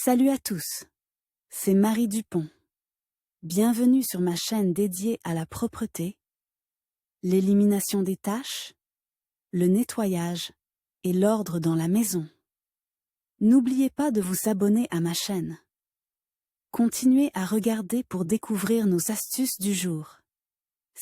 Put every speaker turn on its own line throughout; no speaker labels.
Salut à tous, c'est Marie Dupont. Bienvenue sur ma chaîne dédiée à la propreté, l'élimination des taches, le nettoyage et l'ordre dans la maison. N'oubliez pas de vous abonner à ma chaîne. Continuez à regarder pour découvrir nos astuces du jour.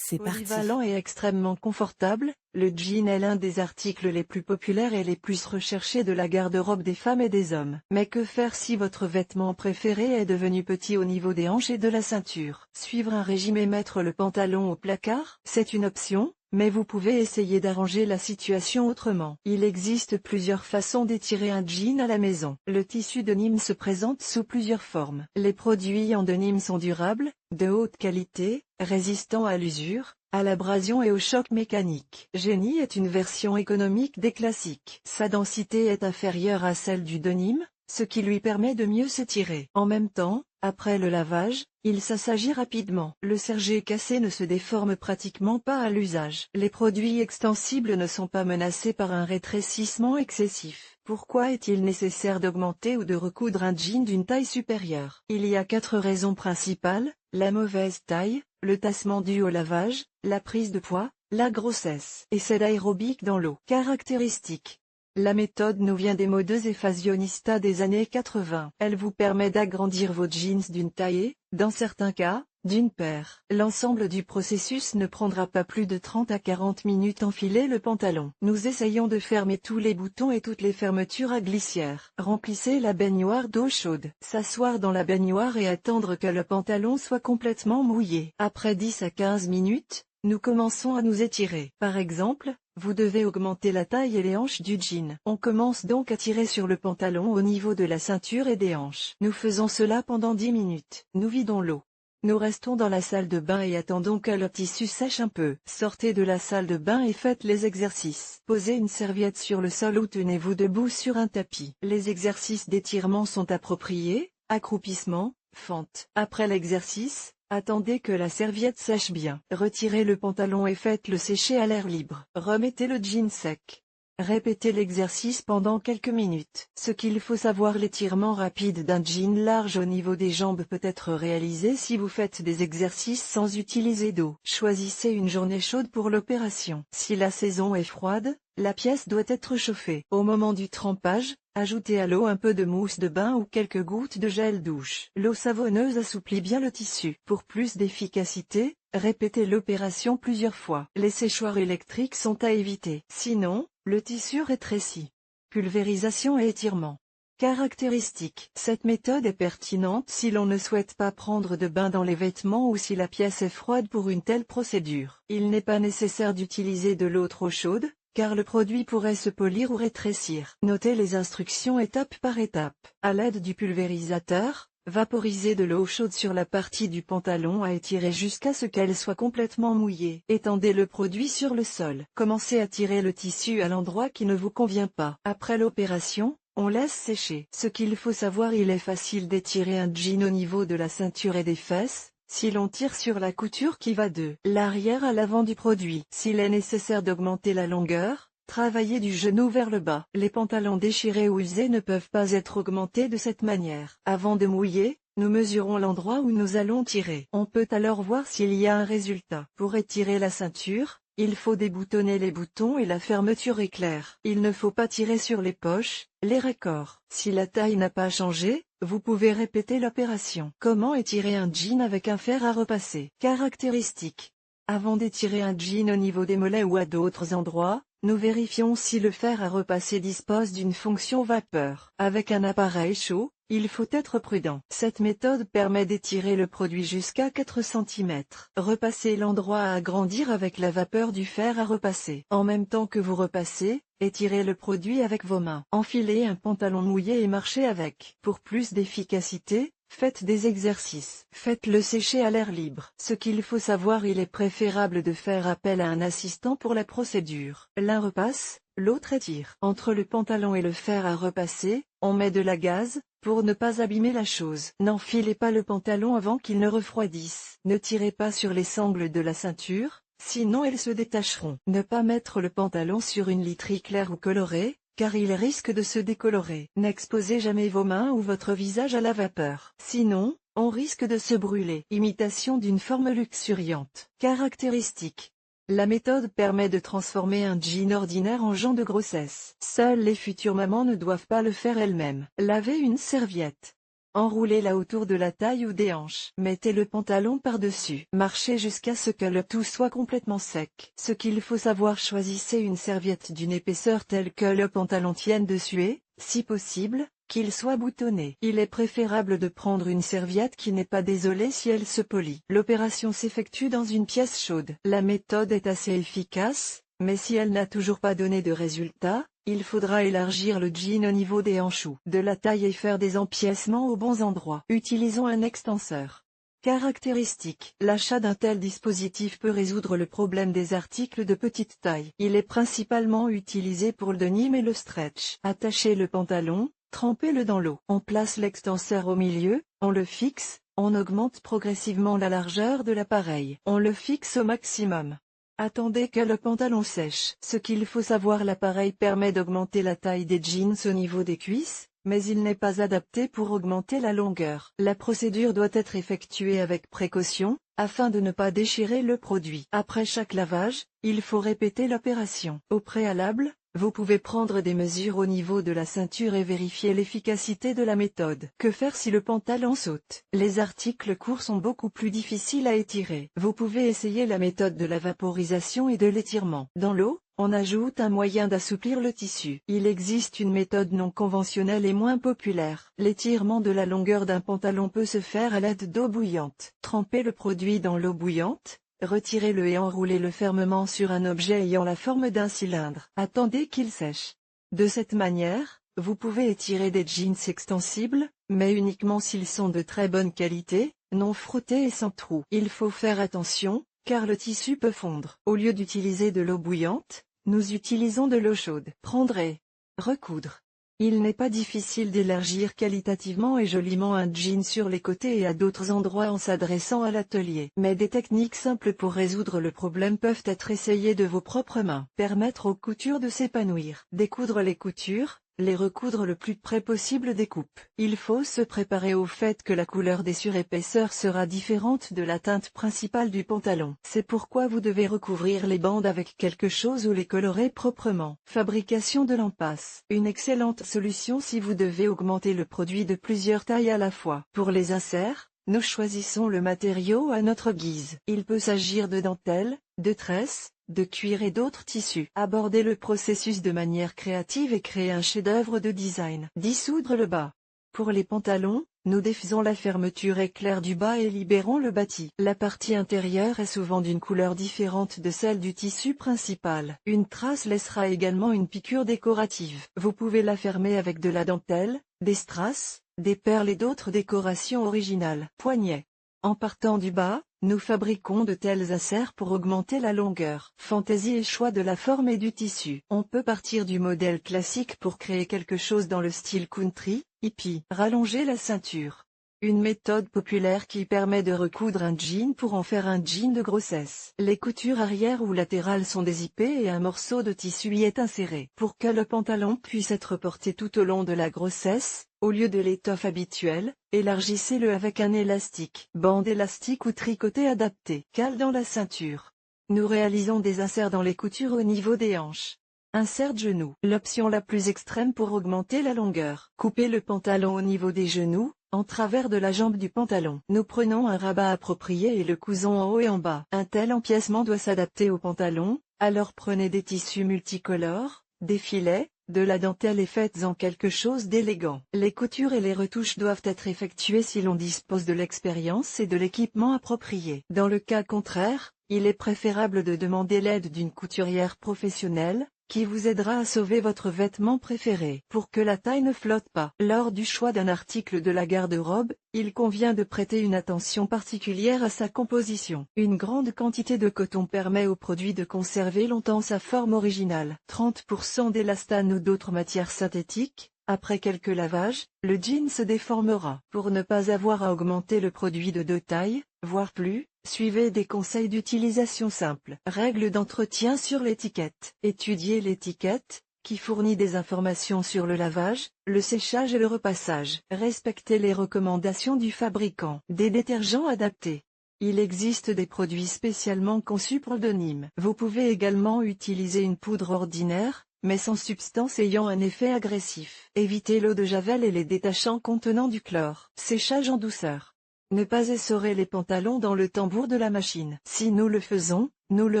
C'est parti.
Polyvalent et extrêmement confortable, le jean est l'un des articles les plus populaires et les plus recherchés de la garde-robe des femmes et des hommes. Mais que faire si votre vêtement préféré est devenu petit au niveau des hanches et de la ceinture? Suivre un régime et mettre le pantalon au placard, c'est une option, mais vous pouvez essayer d'arranger la situation autrement. Il existe plusieurs façons d'étirer un jean à la maison. Le tissu de Nîmes se présente sous plusieurs formes. Les produits en denim sont durables, de haute qualité, résistants à l'usure, à l'abrasion et au choc mécanique. Génie est une version économique des classiques. Sa densité est inférieure à celle du denim, ce qui lui permet de mieux s'étirer. En même temps, après le lavage, il s'assagit rapidement. Le serge cassé ne se déforme pratiquement pas à l'usage. Les produits extensibles ne sont pas menacés par un rétrécissement excessif. Pourquoi est-il nécessaire d'augmenter ou de recoudre un jean d'une taille supérieure? Il y a 4 raisons principales: la mauvaise taille, le tassement dû au lavage, la prise de poids, la grossesse. Essai d'aérobic dans l'eau. Caractéristiques. La méthode nous vient des modeuses et fashionistas des années 80. Elle vous permet d'agrandir vos jeans d'une taille et, dans certains cas, d'une paire. L'ensemble du processus ne prendra pas plus de 30 à 40 minutes. Enfiler le pantalon. Nous essayons de fermer tous les boutons et toutes les fermetures à glissière. Remplissez la baignoire d'eau chaude. S'asseoir dans la baignoire et attendre que le pantalon soit complètement mouillé. Après 10 à 15 minutes, nous commençons à nous étirer. Par exemple, vous devez augmenter la taille et les hanches du jean. On commence donc à tirer sur le pantalon au niveau de la ceinture et des hanches. Nous faisons cela pendant 10 minutes. Nous vidons l'eau. Nous restons dans la salle de bain et attendons que le tissu sèche un peu. Sortez de la salle de bain et faites les exercices. Posez une serviette sur le sol ou tenez-vous debout sur un tapis. Les exercices d'étirement sont appropriés: accroupissement, fente. Après l'exercice, attendez que la serviette sèche bien. Retirez le pantalon et faites-le sécher à l'air libre. Remettez le jean sec. Répétez l'exercice pendant quelques minutes. Ce qu'il faut savoir: l'étirement rapide d'un jean large au niveau des jambes peut être réalisé si vous faites des exercices sans utiliser d'eau. Choisissez une journée chaude pour l'opération. Si la saison est froide, la pièce doit être chauffée. Au moment du trempage, ajoutez à l'eau un peu de mousse de bain ou quelques gouttes de gel douche. L'eau savonneuse assouplit bien le tissu. Pour plus d'efficacité, répétez l'opération plusieurs fois. Les séchoirs électriques sont à éviter. Sinon, le tissu rétrécit. Pulvérisation et étirement. Caractéristiques. Cette méthode est pertinente si l'on ne souhaite pas prendre de bain dans les vêtements ou si la pièce est froide pour une telle procédure. Il n'est pas nécessaire d'utiliser de l'eau trop chaude, car le produit pourrait se polir ou rétrécir. Notez les instructions étape par étape. À l'aide du pulvérisateur, vaporisez de l'eau chaude sur la partie du pantalon à étirer jusqu'à ce qu'elle soit complètement mouillée. Étendez le produit sur le sol. Commencez à tirer le tissu à l'endroit qui ne vous convient pas. Après l'opération, on laisse sécher. Ce qu'il faut savoir: il est facile d'étirer un jean au niveau de la ceinture et des fesses, si l'on tire sur la couture qui va de l'arrière à l'avant du produit. S'il est nécessaire d'augmenter la longueur, travaillez du genou vers le bas. Les pantalons déchirés ou usés ne peuvent pas être augmentés de cette manière. Avant de mouiller, nous mesurons l'endroit où nous allons tirer. On peut alors voir s'il y a un résultat. Pour étirer la ceinture, il faut déboutonner les boutons et la fermeture est claire. Il ne faut pas tirer sur les poches, les raccords. Si la taille n'a pas changé, vous pouvez répéter l'opération. Comment étirer un jean avec un fer à repasser? Caractéristiques. Avant d'étirer un jean au niveau des mollets ou à d'autres endroits, nous vérifions si le fer à repasser dispose d'une fonction vapeur. Avec un appareil chaud, il faut être prudent. Cette méthode permet d'étirer le produit jusqu'à 4 cm. Repassez l'endroit à agrandir avec la vapeur du fer à repasser. En même temps que vous repassez, étirez le produit avec vos mains. Enfilez un pantalon mouillé et marchez avec. Pour plus d'efficacité, faites des exercices. Faites-le sécher à l'air libre. Ce qu'il faut savoir: il est préférable de faire appel à un assistant pour la procédure. L'un repasse, l'autre étire. Entre le pantalon et le fer à repasser, on met de la gaze, pour ne pas abîmer la chose. N'enfilez pas le pantalon avant qu'il ne refroidisse. Ne tirez pas sur les sangles de la ceinture, sinon elles se détacheront. Ne pas mettre le pantalon sur une literie claire ou colorée, car il risque de se décolorer. N'exposez jamais vos mains ou votre visage à la vapeur. Sinon, on risque de se brûler. Imitation d'une forme luxuriante. Caractéristiques. La méthode permet de transformer un jean ordinaire en jean de grossesse. Seules les futures mamans ne doivent pas le faire elles-mêmes. Lavez une serviette. Enroulez-la autour de la taille ou des hanches. Mettez le pantalon par-dessus. Marchez jusqu'à ce que le tout soit complètement sec. Ce qu'il faut savoir, choisissez une serviette d'une épaisseur telle que le pantalon tienne dessus et, si possible, qu'il soit boutonné. Il est préférable de prendre une serviette qui n'est pas désolée si elle se polit. L'opération s'effectue dans une pièce chaude. La méthode est assez efficace, mais si elle n'a toujours pas donné de résultat, il faudra élargir le jean au niveau des hanches ou de la taille et faire des empiècements aux bons endroits. Utilisons un extenseur. Caractéristiques. L'achat d'un tel dispositif peut résoudre le problème des articles de petite taille. Il est principalement utilisé pour le denim et le stretch. Attachez le pantalon, trempez-le dans l'eau. On place l'extenseur au milieu, on le fixe, on augmente progressivement la largeur de l'appareil. On le fixe au maximum. Attendez que le pantalon sèche. Ce qu'il faut savoir, l'appareil permet d'augmenter la taille des jeans au niveau des cuisses, mais il n'est pas adapté pour augmenter la longueur. La procédure doit être effectuée avec précaution, afin de ne pas déchirer le produit. Après chaque lavage, il faut répéter l'opération. Au préalable, vous pouvez prendre des mesures au niveau de la ceinture et vérifier l'efficacité de la méthode. Que faire si le pantalon saute? Les articles courts sont beaucoup plus difficiles à étirer. Vous pouvez essayer la méthode de la vaporisation et de l'étirement. Dans l'eau, on ajoute un moyen d'assouplir le tissu. Il existe une méthode non conventionnelle et moins populaire. L'étirement de la longueur d'un pantalon peut se faire à l'aide d'eau bouillante. Trempez le produit dans l'eau bouillante. Retirez-le et enroulez-le fermement sur un objet ayant la forme d'un cylindre. Attendez qu'il sèche. De cette manière, vous pouvez étirer des jeans extensibles, mais uniquement s'ils sont de très bonne qualité, non frottés et sans trous. Il faut faire attention, car le tissu peut fondre. Au lieu d'utiliser de l'eau bouillante, nous utilisons de l'eau chaude. Prendre et recoudre. Il n'est pas difficile d'élargir qualitativement et joliment un jean sur les côtés et à d'autres endroits en s'adressant à l'atelier. Mais des techniques simples pour résoudre le problème peuvent être essayées de vos propres mains. Permettre aux coutures de s'épanouir. Découdre les coutures, les recoudre le plus près possible des coupes. Il faut se préparer au fait que la couleur des surépaisseurs sera différente de la teinte principale du pantalon. C'est pourquoi vous devez recouvrir les bandes avec quelque chose ou les colorer proprement. Fabrication de lampasse. Une excellente solution si vous devez augmenter le produit de plusieurs tailles à la fois. Pour les inserts, nous choisissons le matériau à notre guise. Il peut s'agir de dentelle, de tresse, de cuir et d'autres tissus. Abordez le processus de manière créative et créez un chef-d'œuvre de design. Dissoudre le bas. Pour les pantalons, nous défaisons la fermeture éclair du bas et libérons le bâti. La partie intérieure est souvent d'une couleur différente de celle du tissu principal. Une trace laissera également une piqûre décorative. Vous pouvez la fermer avec de la dentelle, des strass, des perles et d'autres décorations originales. Poignet. En partant du bas, nous fabriquons de tels inserts pour augmenter la longueur. Fantaisie et choix de la forme et du tissu. On peut partir du modèle classique pour créer quelque chose dans le style country, hippie. Rallonger la ceinture. Une méthode populaire qui permet de recoudre un jean pour en faire un jean de grossesse. Les coutures arrière ou latérales sont dézippées et un morceau de tissu y est inséré. Pour que le pantalon puisse être porté tout au long de la grossesse, au lieu de l'étoffe habituelle, élargissez-le avec un élastique. Bande élastique ou tricoté adapté. Cale dans la ceinture. Nous réalisons des inserts dans les coutures au niveau des hanches. Insert genou. L'option la plus extrême pour augmenter la longueur. Coupez le pantalon au niveau des genoux, en travers de la jambe du pantalon. Nous prenons un rabat approprié et le cousons en haut et en bas. Un tel empiècement doit s'adapter au pantalon, alors prenez des tissus multicolores, des filets, de la dentelle et faites-en quelque chose d'élégant. Les coutures et les retouches doivent être effectuées si l'on dispose de l'expérience et de l'équipement approprié. Dans le cas contraire, il est préférable de demander l'aide d'une couturière professionnelle, qui vous aidera à sauver votre vêtement préféré. Pour que la taille ne flotte pas. Lors du choix d'un article de la garde-robe, il convient de prêter une attention particulière à sa composition. Une grande quantité de coton permet au produit de conserver longtemps sa forme originale. 30% d'élastane ou d'autres matières synthétiques. Après quelques lavages, le jean se déformera. Pour ne pas avoir à augmenter le produit de 2 tailles, voire plus, suivez des conseils d'utilisation simples. Règles d'entretien sur l'étiquette. Étudiez l'étiquette, qui fournit des informations sur le lavage, le séchage et le repassage. Respectez les recommandations du fabricant. Des détergents adaptés. Il existe des produits spécialement conçus pour le Nîmes. Vous pouvez également utiliser une poudre ordinaire, mais sans substance ayant un effet agressif. Évitez l'eau de javel et les détachants contenant du chlore. Séchage en douceur. Ne pas essorer les pantalons dans le tambour de la machine. Si nous le faisons, nous le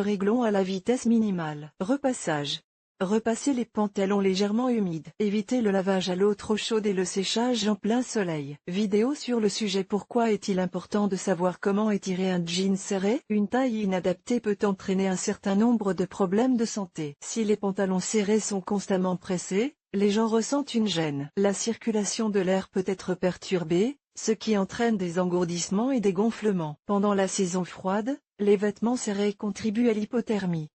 réglons à la vitesse minimale. Repassage. Repassez les pantalons légèrement humides. Évitez le lavage à l'eau trop chaude et le séchage en plein soleil. Vidéo sur le sujet. Pourquoi est-il important de savoir comment étirer un jean serré? Une taille inadaptée peut entraîner un certain nombre de problèmes de santé. Si les pantalons serrés sont constamment pressés, les gens ressentent une gêne. La circulation de l'air peut être perturbée, ce qui entraîne des engourdissements et des gonflements. Pendant la saison froide, les vêtements serrés contribuent à l'hypothermie.